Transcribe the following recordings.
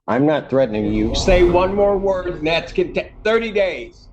I'm not threatening you. Say one more word, and that's 30 days.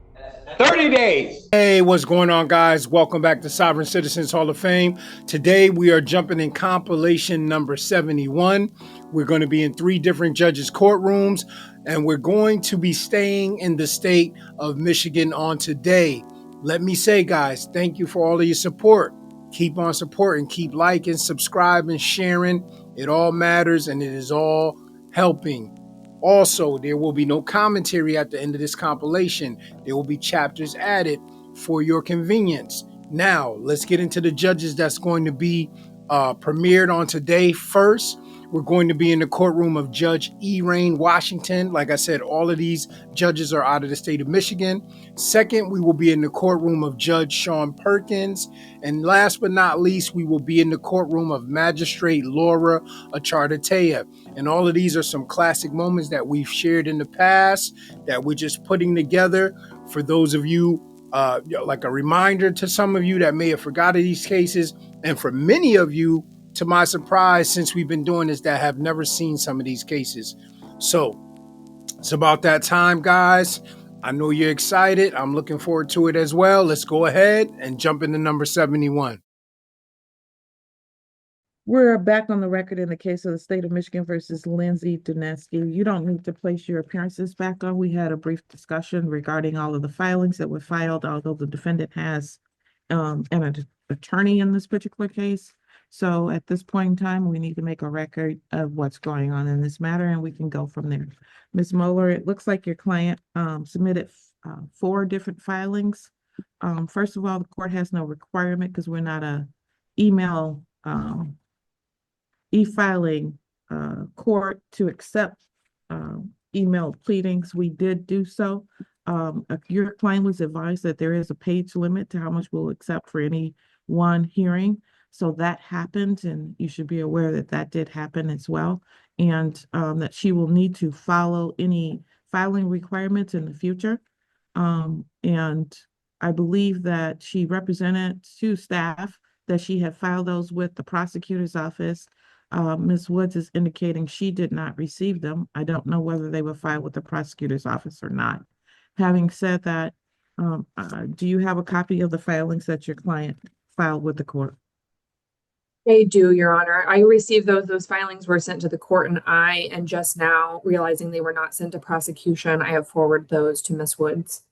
30 days. Hey, what's going on, guys? Welcome back to Sovereign Citizens Hall of Fame. Today, we are jumping in compilation number 71. We're going to be in 3 different judges' courtrooms, and we're going to be staying in the state of Michigan on today. Let me say, guys, thank you for all of your support. Keep on supporting, keep liking, subscribing, sharing. It all matters, and it is all helping. Also, there will be no commentary at the end of this compilation. There will be chapters added for your convenience. Now, let's get into the judges that's going to be premiered on today. First, we're going to be in the courtroom of Judge Erane Washington. Like I said, all of these judges are out of the state of Michigan. Second, we will be in the courtroom of Judge Sean Perkins. And last but not least, we will be in the courtroom of Magistrate Laura Echartea. And all of these are some classic moments that we've shared in the past that we're just putting together for those of you, like a reminder to some of you that may have forgotten these cases. And for many of you, to my surprise, since we've been doing this, that have never seen some of these cases. So it's about that time, guys. I know you're excited. I'm looking forward to it as well. Let's go ahead and jump into number 71. We're back on the record in the case of the state of Michigan versus Lindsay Duneski. You don't need to place your appearances back on. We had a brief discussion regarding all of the filings that were filed, although the defendant has an attorney in this particular case. So at this point in time, we need to make a record of what's going on in this matter, and we can go from there. Ms. Moeller, it looks like your client submitted 4 different filings. First of all, the court has no requirement because we're not a email e-filing court to accept emailed pleadings. We did do so. Your client was advised that there is a page limit to how much we'll accept for any one hearing. So that happened, and you should be aware that that did happen as well, and that she will need to follow any filing requirements in the future. And I believe that she represented to staff that she had filed those with the prosecutor's office. Ms. Woods is indicating she did not receive them. I don't know whether they were filed with the prosecutor's office or not. Having said that, do you have a copy of the filings that your client filed with the court? They do, Your Honor. I received those. Those filings were sent to the court, and just now realizing they were not sent to prosecution, I have forwarded those to Ms. Woods.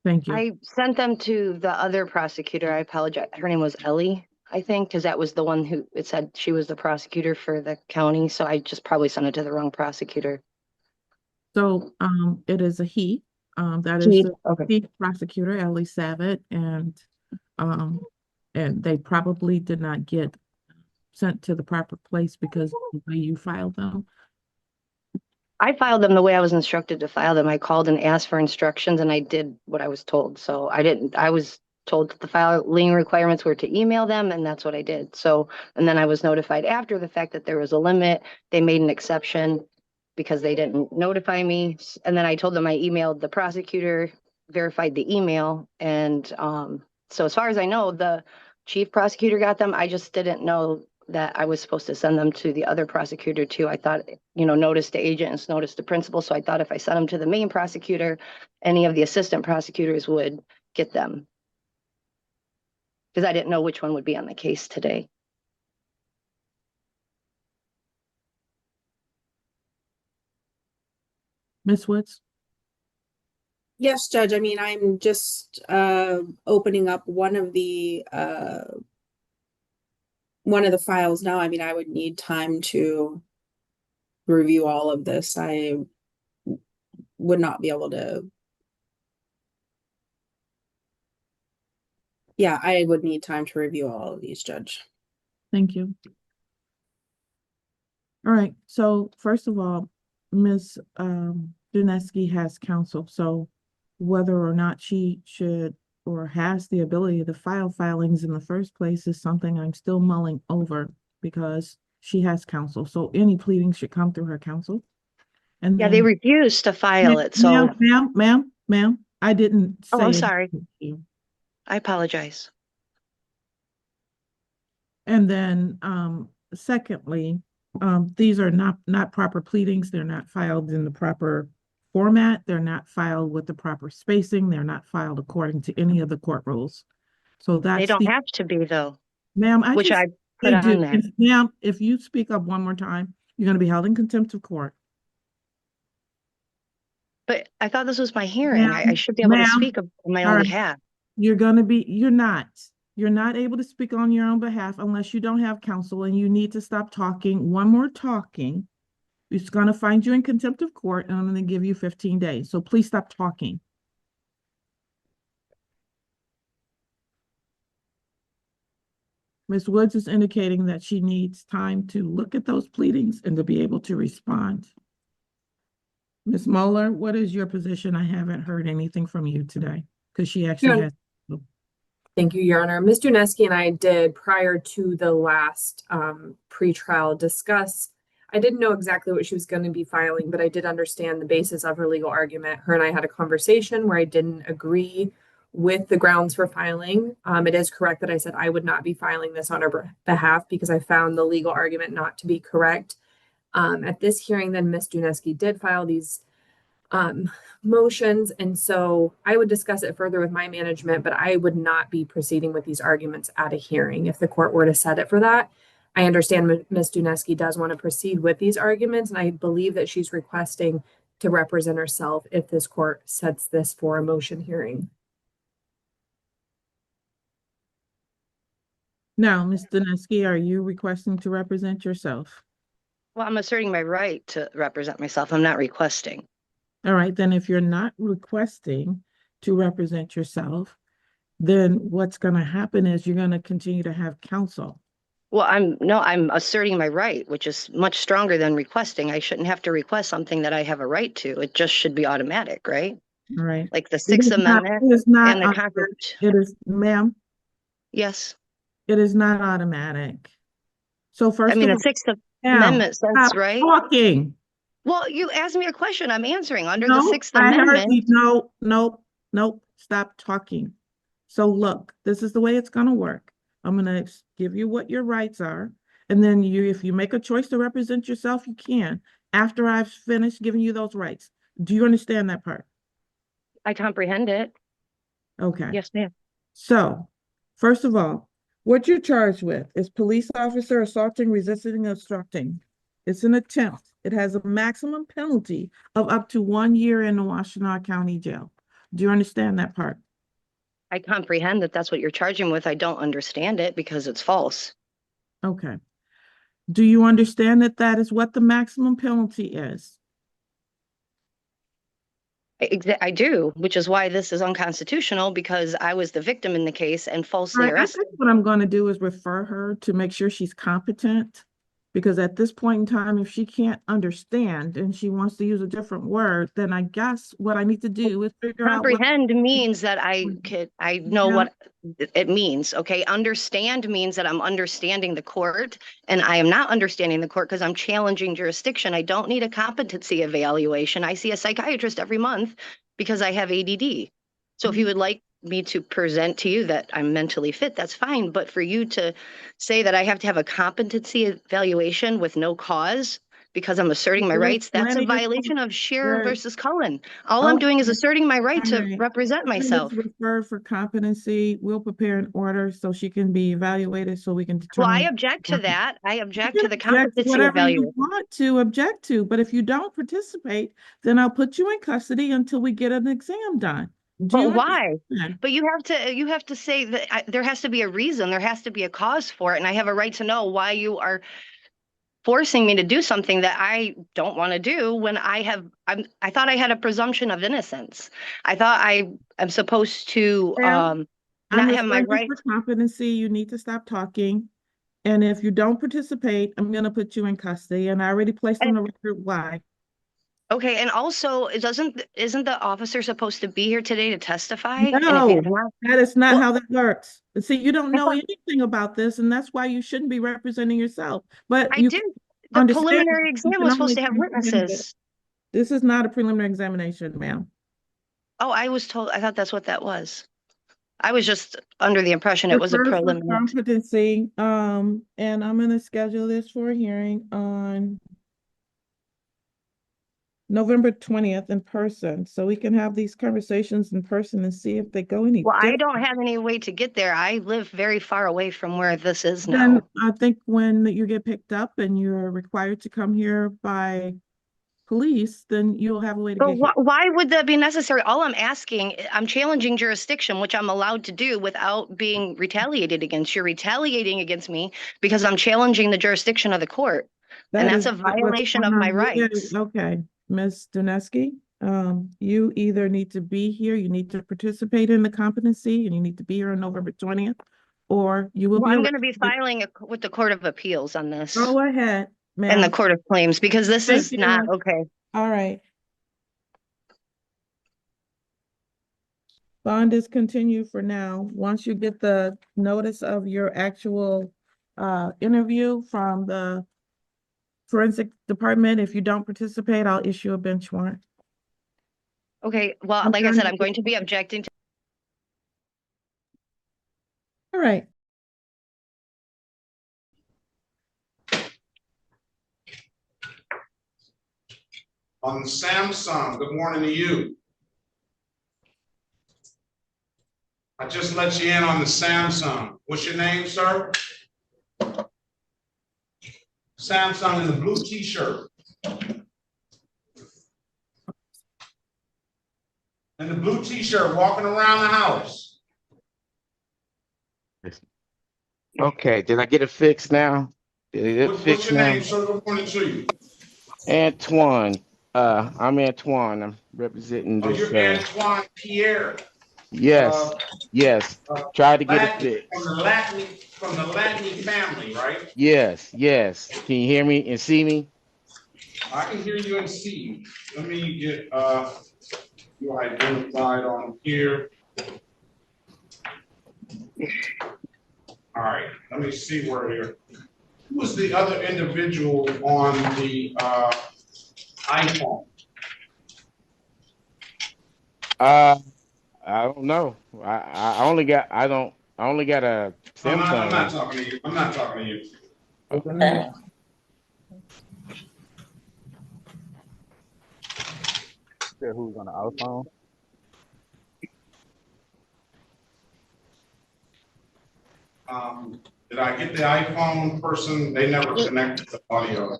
Thank you. I sent them to the other prosecutor. I apologize. Her name was Ellie, I think, because that was the one who it said she was the prosecutor for the county. So I just probably sent it to the wrong prosecutor. So it is a he. That is the chief prosecutor, Ellie Savitt, and they probably did not get sent to the proper place because of the way you filed them. I filed them the way I was instructed to file them. I called and asked for instructions, and I did what I was told. So I was told that the filing requirements were to email them, and that's what I did. So, and then I was notified after the fact that there was a limit. They made an exception because they didn't notify me. And then I told them I emailed the prosecutor, verified the email. And so as far as I know, the chief prosecutor got them. I just didn't know that I was supposed to send them to the other prosecutor too. I thought, notice to agents, notice to principal. So I thought if I sent them to the main prosecutor, any of the assistant prosecutors would get them. Because I didn't know which one would be on the case today. Ms. Woods? Yes, Judge. I mean, I'm just opening up one of the files now. I mean, I would need time to review all of this. I would not be able to. Yeah, I would need time to review all of these, Judge. Thank you. All right. So first of all, Ms. Duneski has counsel. So whether or not she should or has the ability to file filings in the first place is something I'm still mulling over because she has counsel. So any pleadings should come through her counsel. And yeah, they refused to file it. So ma'am, I didn't say. Oh, I'm sorry. I apologize. And then secondly, These are not proper pleadings. They're not filed in the proper format. They're not filed with the proper spacing. They're not filed according to any of the court rules. So They that's don't the, have to be though, ma'am, which I put they do. on there. Ma'am, if you speak up one more time, you're going to be held in contempt of court. But I thought this was my hearing. I should be able to Ma'am, speak on my all own right. behalf. You're not able to speak on your own behalf unless you don't have counsel, and you need to stop talking. One more talking, it's going to find you in contempt of court, and I'm going to give you 15 days. So please stop talking. Ms. Woods is indicating that she needs time to look at those pleadings and to be able to respond. Ms. Moeller, what is your position? I haven't heard anything from you today because she actually has. Thank you, Your Honor. Ms. Duneski and I did, prior to the last pretrial, discuss. I didn't know exactly what she was going to be filing, but I did understand the basis of her legal argument. Her and I had a conversation where I didn't agree with the grounds for filing. It is correct that I said I would not be filing this on her behalf because I found the legal argument not to be correct. At this hearing, then Ms. Duneski did file these motions, and so I would discuss it further with my management, but I would not be proceeding with these arguments at a hearing if the court were to set it for that. I understand Ms. Duneski does want to proceed with these arguments, and I believe that she's requesting to represent herself if this court sets this for a motion hearing. Now, Ms. Duneski, are you requesting to represent yourself? Well, I'm asserting my right to represent myself. I'm not requesting. All right, then if you're not requesting to represent yourself, then what's going to happen is you're going to continue to have counsel. Well, I'm asserting my right, which is much stronger than requesting. I shouldn't have to request something that I have a right to. It just should be automatic, right? All right. Like the Sixth Amendment and the Constitution. It is, ma'am. Yes. It is not automatic. So first, the Sixth Amendment says, right? Talking. Well, you asked me a question. I'm answering under the Sixth Amendment. No, stop talking. So look, this is the way it's going to work. I'm going to give you what your rights are. And then if you make a choice to represent yourself, you can, after I've finished giving you those rights. Do you understand that part? I comprehend it. Okay. Yes, ma'am. So first of all, what you're charged with is police officer assaulting, resisting, obstructing. It's an attempt. It has a maximum penalty of up to 1 year in the Washtenaw County Jail. Do you understand that part? I comprehend that that's what you're charging with. I don't understand it because it's false. Okay. Do you understand that that is what the maximum penalty is? I do, which is why this is unconstitutional, because I was the victim in the case and falsely arrested. I think what I'm going to do is refer her to make sure she's competent, because at this point in time, if she can't understand and she wants to use a different word, then I guess what I need to do is figure out. Comprehend means that I know what it means. Okay. Understand means that I'm understanding the court, and I am not understanding the court because I'm challenging jurisdiction. I don't need a competency evaluation. I see a psychiatrist every month because I have ADD. So if you would like me to present to you that I'm mentally fit, that's fine. But for you to say that I have to have a competency evaluation with no cause because I'm asserting my rights, that's a violation of Shearer versus Cullen. All I'm doing is asserting my right to represent myself. Referred for competency. We'll prepare an order so she can be evaluated so we can determine. Well, I object to that. I object to the competency whatever evaluation. you want to object to, but if you don't participate, then I'll put you in custody until we get an exam done. But why? But you have to say that there has to be a reason. There has to be a cause for it. And I have a right to know why you are forcing me to do something that I don't want to do when I thought I had a presumption of innocence. I thought I'm supposed to not have my right. For competency, you need to stop talking. And if you don't participate, I'm going to put you in custody. And I already placed on the record why. Okay, and also, isn't the officer supposed to be here today to testify? No, that is not how that works. See, you don't know anything about this, and that's why you shouldn't be representing yourself. But I do. The preliminary exam was supposed to have witnesses. This is not a preliminary examination, ma'am. Oh, I was told. I thought that's what that was. I was just under the impression it was a Refers with preliminary. competency, and I'm gonna schedule this for a hearing on November 20th in person, so we can have these conversations in person and see if they go any Well, I different. don't have any way to get there. I live very far away from where this is now. Then I think when you get picked up and you're required to come here by police, then you'll have a way to But get here. why would that be necessary? All I'm asking, I'm challenging jurisdiction, which I'm allowed to do without being retaliated against. You're retaliating against me because I'm challenging the jurisdiction of the court. And that's is a what's violation of going my on. rights. Okay, Ms. Duneski, you either need to be here, you need to participate in the competency, and you need to be here on November 20th, or you will Well, be I'm going to be arrested. filing with the Court of Appeals on this Go ahead, and the ma'am. Court of Claims because this Thank is you. not okay. All right. Bond is continued for now. Once you get the notice of your actual interview from the forensic department, if you don't participate, I'll issue a bench warrant. Okay, well, I'm like I done. said, I'm going to be objecting to. All right. On the Samsung, good morning to you. I just let you in on the Samsung. What's your name, sir? Samsung in the blue t-shirt. In the blue t-shirt, walking around the house. Okay, did I get it fixed now? Did it get What's fixed your now? name, sir? Good morning to you. Antoine. I'm Antoine. I'm representing Oh, this. you're Antoine Pierre. Yes, yes. Try to get it Latin, fixed. from the Latin family, right? Yes, yes. Can you hear me and see me? I can hear you and see you. Let me get you identified on here. All right, let me see where you're. Who was the other individual on the iPhone? I don't know. I only got I only got a I'm Samsung. not talking to you. I'm not talking to you. Okay. Who's on the iPhone? Did I get the iPhone person? They never connected the audio.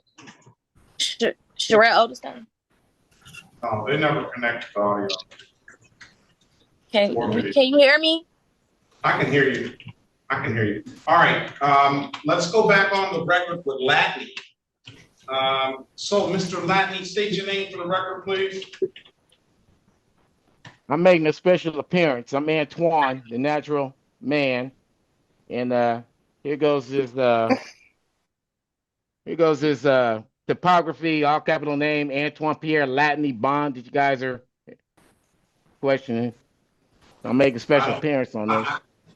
Sherelle Oldestone. No, they never connected the audio. Can you hear me? I can hear you. I can hear you. All right. Let's go back on the record with Latney. So, Mr. Latney, state your name for the record, please. I'm making a special appearance. I'm Antoine, the natural man. And here goes his typography, all capital name, Antoine Pierre Latney Bond that you guys are questioning. I'm making a special appearance on this.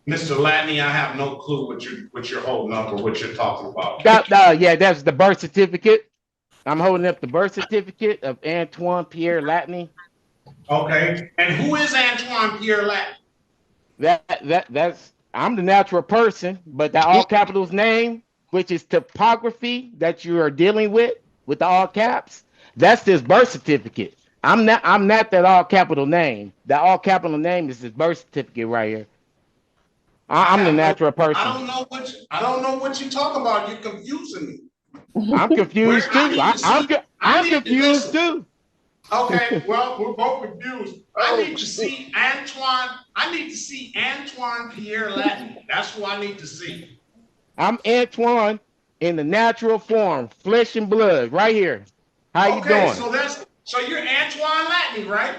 Mr. Latney, I have no clue what you're holding up or what you're talking about. Yeah, that's the birth certificate. I'm holding up the birth certificate of Antoine Pierre Latney. Okay. And who is Antoine Pierre Latney? That's I'm the natural person, but the all capitals name, which is typography that you are dealing with the all caps, that's his birth certificate. I'm not that all capital name. That all capital name is his birth certificate right here. I'm the natural person. I don't know what you talk about. You're confusing me. I'm confused too. I'm confused too. Okay, well, we're both confused. I need to see Antoine. I need to see Antoine Pierre Latney. That's who I need to see. I'm Antoine in the natural form, flesh and blood, right here. How you doing? So you're Antoine Latney, right?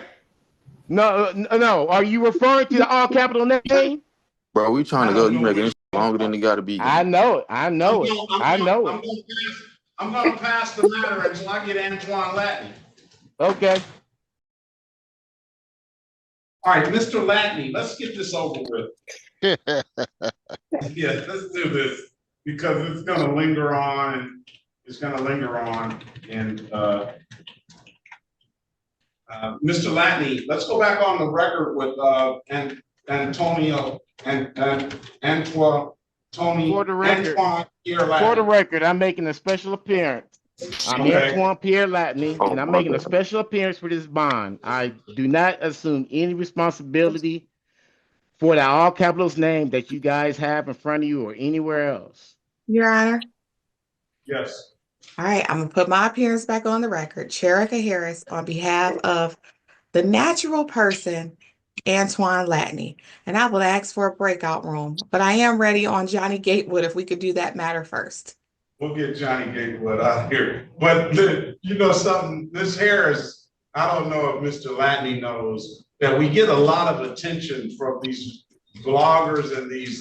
No. Are you referring to the all capital name? Bro, we trying to go. You making this longer than it gotta be. I know it. I'm gonna pass the matter until I get Antoine Latney. Okay. All right, Mr. Latney, let's get this over with. Yeah, let's do this because it's gonna linger on. And Mr. Latney, let's go back on the record with Antonio and Antoine Tony For the record, Antoine Pierre for the Latney. record, I'm making a special appearance. I'm Okay. Antoine Pierre Latney, Oh, and I'm my making a bad. special appearance for this bond. I do not assume any responsibility for the all capitals name that you guys have in front of you or anywhere else. Your Honor. Yes. All right, I'm gonna put my appearance back on the record. Cherika Harris on behalf of the natural person, Antoine Latney. And I will ask for a breakout room, but I am ready on Johnny Gatewood if we could do that matter first. We'll get Johnny Gatewood out of here. But you know something, Ms. Harris, I don't know if Mr. Latney knows that we get a lot of attention from these bloggers and these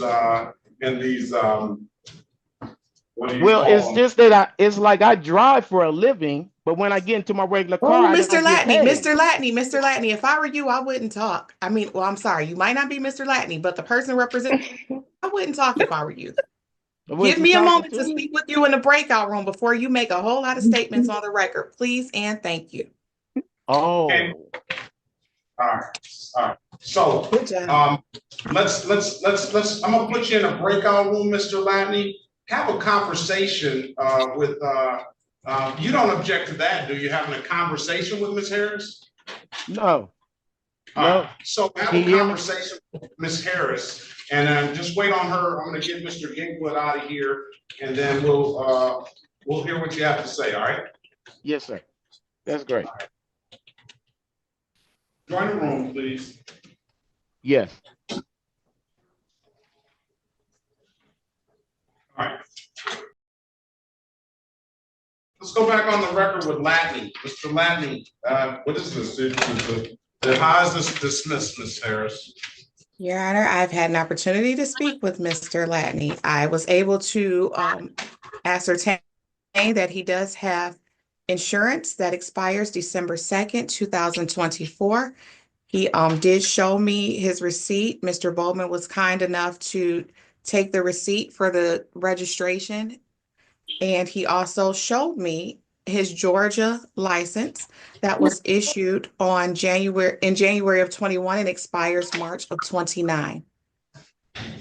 Well, it's just that it's like I drive for a living, but when I get into my regular car, I Mr. don't get Latney, paid. Mr. Latney, if I were you, I wouldn't talk. I mean, well, I'm sorry, you might not be Mr. Latney, but the person representing, I wouldn't talk if I were you. Give me a moment to speak with you in the breakout room before you make a whole lot of statements on the record, please and thank you. Oh. Okay. All right. So good job. Let's I'm gonna put you in a breakout room, Mr. Latney. Have a conversation with you don't object to that, do you? Having a conversation with Ms. Harris? No. All right. So have a conversation with Ms. Harris, and just wait on her. I'm gonna get Mr. Gatewood out of here, and then we'll hear what you have to say. All right? Yes, sir. That's great. Right. Join the room, please. Yes. All right. Let's go back on the record with Latney. Mr. Latney, what is this? How is this dismissed, Ms. Harris? Your Honor, I've had an opportunity to speak with Mr. Latney. I was able to ascertain that he does have insurance that expires December 2nd, 2024. He did show me his receipt. Mr. Bowman was kind enough to take the receipt for the registration. And he also showed me his Georgia license that was issued in January of 21 and expires March of 29.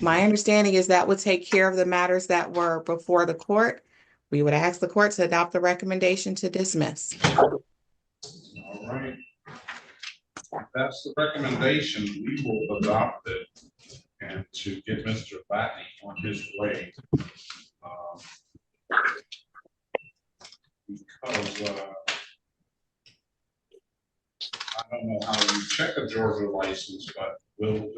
My understanding is that would take care of the matters that were before the court. We would ask the court to adopt the recommendation to dismiss. All right. If that's the recommendation, we will adopt it and to get Mr. Latney on his way. Because I don't know how you check a Georgia license, but we'll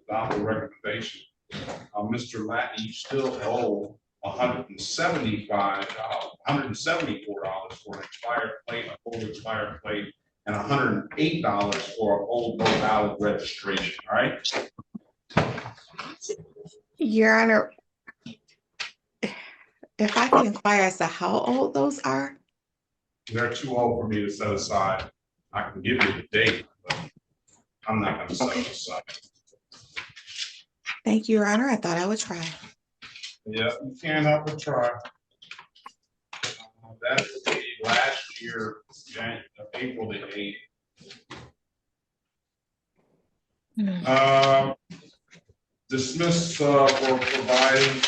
adopt the recommendation. Mr. Latney, you still owe $174 for an expired plate, a full expired plate, and $108 for an old no valid registration. All right. Your Honor, if I can inquire as to how old those are? They're too old for me to set aside. I can give you the date, but I'm not going to set it aside. Thank you, Your Honor. I thought I would try. Yeah, you can't help but try. That is the last year, April the 8th. Dismiss for providing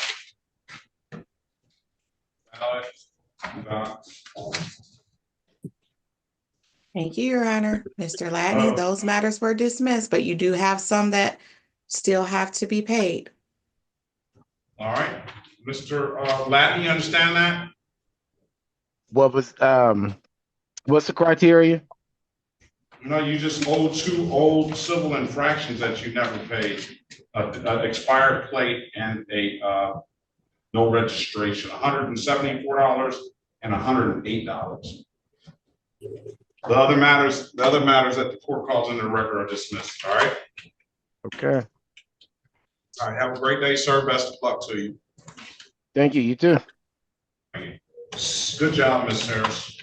Thank you, Your Honor. Mr. Latney, those matters were dismissed, but you do have some that still have to be paid. All right, Mr. Latney, you understand that? What was what's the criteria? No, you just owe 2 old civil infractions that you never paid. An expired plate and a no registration, $174 and $108. The other matters that the court calls in the record are dismissed. All right. Okay. All right. Have a great day, sir. Best of luck to you. Thank you. You too. Thank you. Good job, Ms. Harris.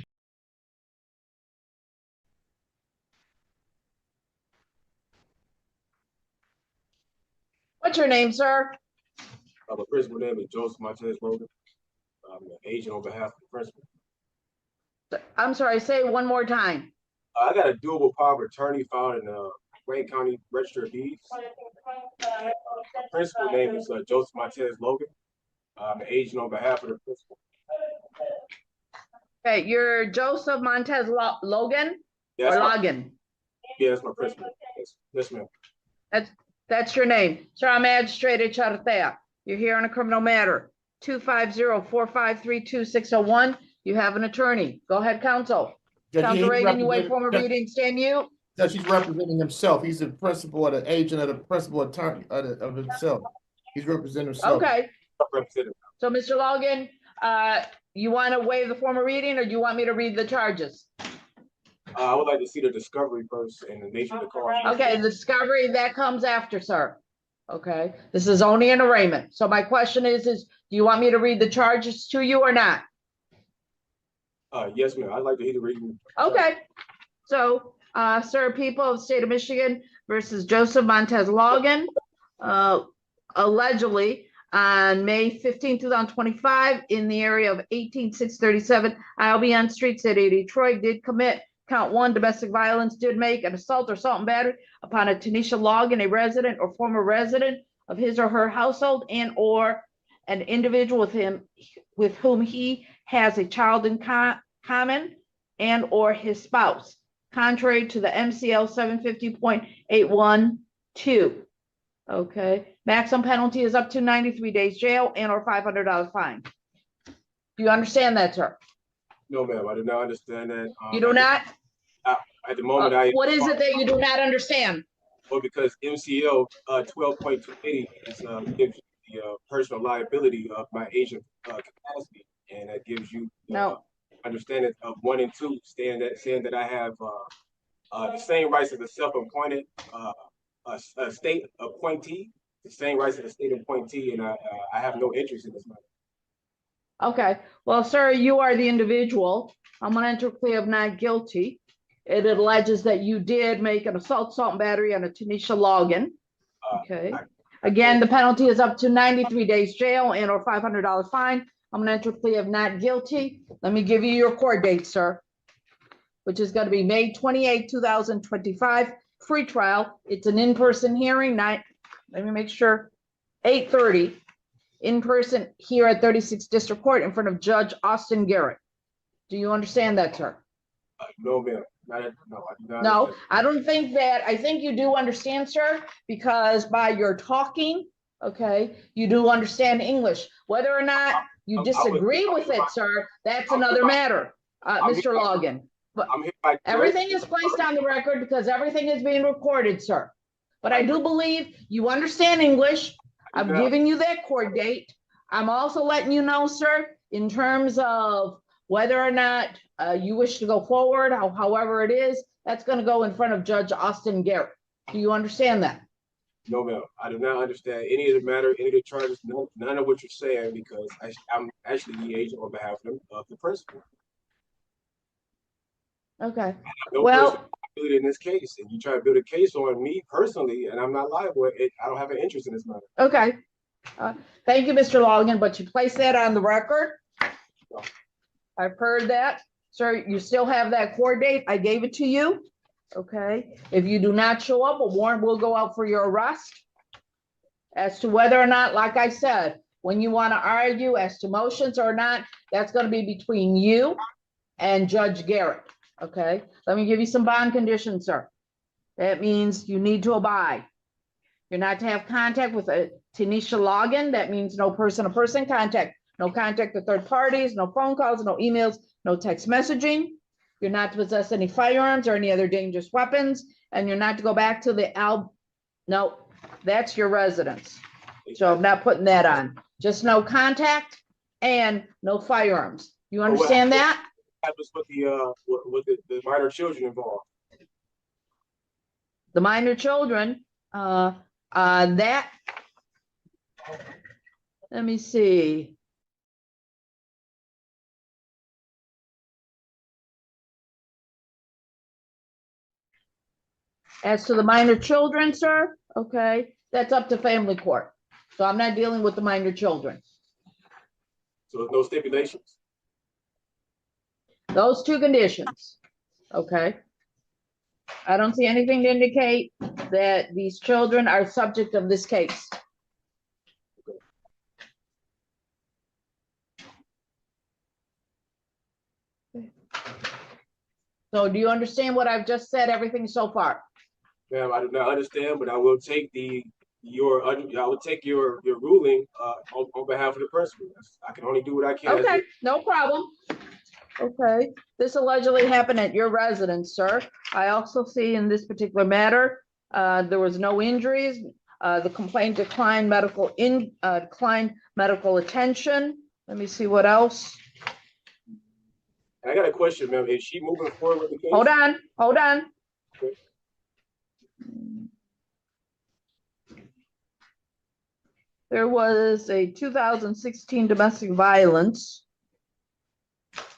What's your name, sir? The principal name is Joseph Martinez Logan. I'm an agent on behalf of the principal. I'm sorry, say it one more time. I got a doable power of attorney filed in Wayne County Register of Deeds. Principal name is Joseph Montez Logan. I'm the agent on behalf of the principal. Okay, you're Joseph Montez Logan Yes, or Logan? Yeah, that's my principal. Yes, ma'am. That's your name. Sir, I'm Magistrate Echartea. You're here on a criminal matter. 250-453-2601. You have an attorney. Go ahead, counsel. Counsel Reagan, you wait for a reading. Stand mute. Judge, he's representing himself. He's the principal or the agent of the principal attorney of himself. He's representing himself. Okay. So, Mr. Logan, you want to waive the formal reading, or do you want me to read the charges? I would like to see the discovery first and the nature of the cause. Okay, the discovery, that comes after, sir. Okay, this is only an arraignment. So my question is do you want me to read the charges to you or not? Yes, ma'am. I'd like to hear the reading. Okay. So, sir, people of the state of Michigan versus Joseph Montez Logan, allegedly on May 15, 2025, in the area of 18637 Albion Street, City of Detroit, did commit count 1, domestic violence, did make an assault or assault and battery upon a Tanisha Logan, a resident or former resident of his or her household, and or an individual with whom he has a child in common, and or his spouse, contrary to the MCL 750.812. Okay, maximum penalty is up to 93 days jail and or $500 fine. Do you understand that, sir? No, ma'am. I do not understand that. You do not? At the moment, what is it that you do not understand? Well, because MCL 12.280 gives you the personal liability of my agent capacity, and that gives you understanding of 1 and 2, saying that I have the same rights as a self-appointed a state appointee, the same rights as a state appointee, and I have no interest in this matter. Okay, well, sir, you are the individual. I'm going to enter a plea of not guilty. It alleges that you did make an assault and battery on a Tanisha Logan. Okay. Again, the penalty is up to 93 days jail and or $500 fine. I'm going to enter a plea of not guilty. Let me give you your court date, sir, which is going to be May 28, 2025, free trial. It's an in-person hearing. Let me make sure. 8:30 in person here at 36th District Court in front of Judge Austin Garrett. Do you understand that, sir? No, ma'am. No, I don't think that. I think you do understand, sir, because by your talking, okay, you do understand English. Whether or not you disagree with it, sir, that's another matter, Mr. Logan. But everything is placed on the record because everything is being recorded, sir. But I do believe you understand English. I'm giving you that court date. I'm also letting you know, sir, in terms of whether or not you wish to go forward, however it is, that's going to go in front of Judge Austin Garrett. Do you understand that? No, ma'am. I do not understand any of the matter, any of the charges, none of what you're saying, because I'm actually the agent on behalf of the principal. Okay. No well, in this case, and you try to build a case on me personally, and I'm not liable. I don't have an interest in this matter. Okay. Thank you, Mr. Logan, but you place that on the record. I've heard that. Sir, you still have that court date. I gave it to you. Okay. If you do not show up, a warrant will go out for your arrest. As to whether or not, like I said, when you want to argue as to motions or not, that's going to be between you and Judge Garrett. Okay. Let me give you some bond conditions, sir. That means you need to abide. You're not to have contact with a Tanisha Logan. That means no person-to-person contact. No contact with third parties, no phone calls, no emails, no text messaging. You're not to possess any firearms or any other dangerous weapons. And you're not to go back to the no, that's your residence. So I'm not putting that on. Just no contact and no firearms. You understand that? That was with the minor children involved. The minor children, that, let me see. As to the minor children, sir, okay, that's up to family court. So I'm not dealing with the minor children. So there's no stipulations? Those two conditions, okay? I don't see anything to indicate that these children are subject of this case. So do you understand what I've just said, everything so far? Ma'am, I do not understand, but I will take your ruling on behalf of the principal. I can only do what I can. Okay, no problem. Okay, this allegedly happened at your residence, sir. I also see in this particular matter, there was no injuries. The complaint declined medical attention. Let me see what else. I got a question, ma'am. Is she moving forward with the case? Hold on. Okay. There was a 2016 domestic violence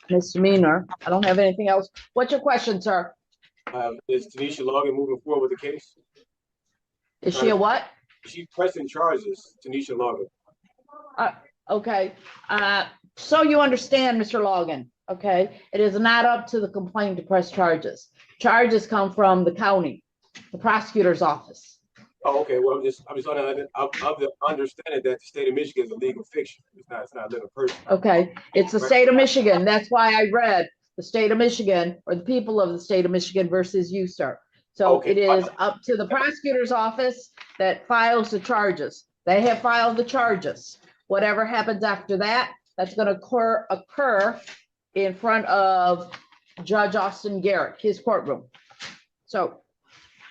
misdemeanor. I don't have anything else. What's your question, sir? Is Tanisha Logan moving forward with the case? Is she a what? She's pressing charges, Tanisha Logan. Okay. So you understand, Mr. Logan, okay? It is not up to the complainant to press charges. Charges come from the county, the prosecutor's office. Oh, okay. Well, I'm just of the understanding that the state of Michigan is a legal fiction. It's not a living person. Okay, it's the state of Michigan. That's why I read the state of Michigan, or the people of the state of Michigan versus you, sir. So Okay. It is up to the prosecutor's office that files the charges. They have filed the charges. Whatever happens after that, that's going to occur in front of Judge Austin Garrett, his courtroom. So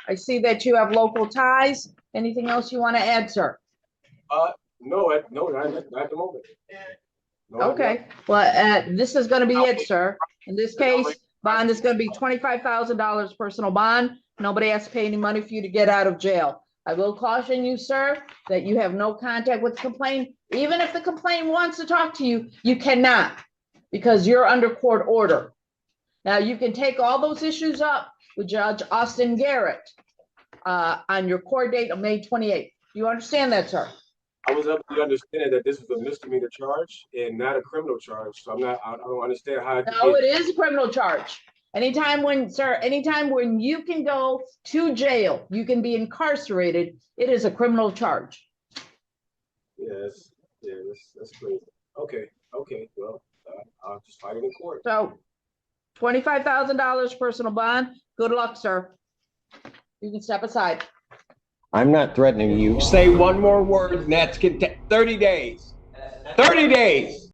I see that you have local ties. Anything else you want to add, sir? No, not at the moment. No, Okay, well, this is gonna be it, sir. In this case, bond is gonna be $25,000 personal bond. Nobody has to pay any money for you to get out of jail. I will caution you, sir, that you have no contact with the complainant. Even if the complainant wants to talk to you, you cannot, because you're under court order. Now, you can take all those issues up with Judge Austin Garrett on your court date of May 28th. Do you understand that, sir? I was of the understanding that this was a misdemeanor charge and not a criminal charge. So I don't understand how. No, it is a criminal charge. Anytime when you can go to jail, you can be incarcerated, it is a criminal charge. Yes, that's crazy. Okay, well, I'll just fight it in court. So $25,000 personal bond. Good luck, sir. You can step aside. I'm not threatening you. Say one more word and that's 30 days. 30 days.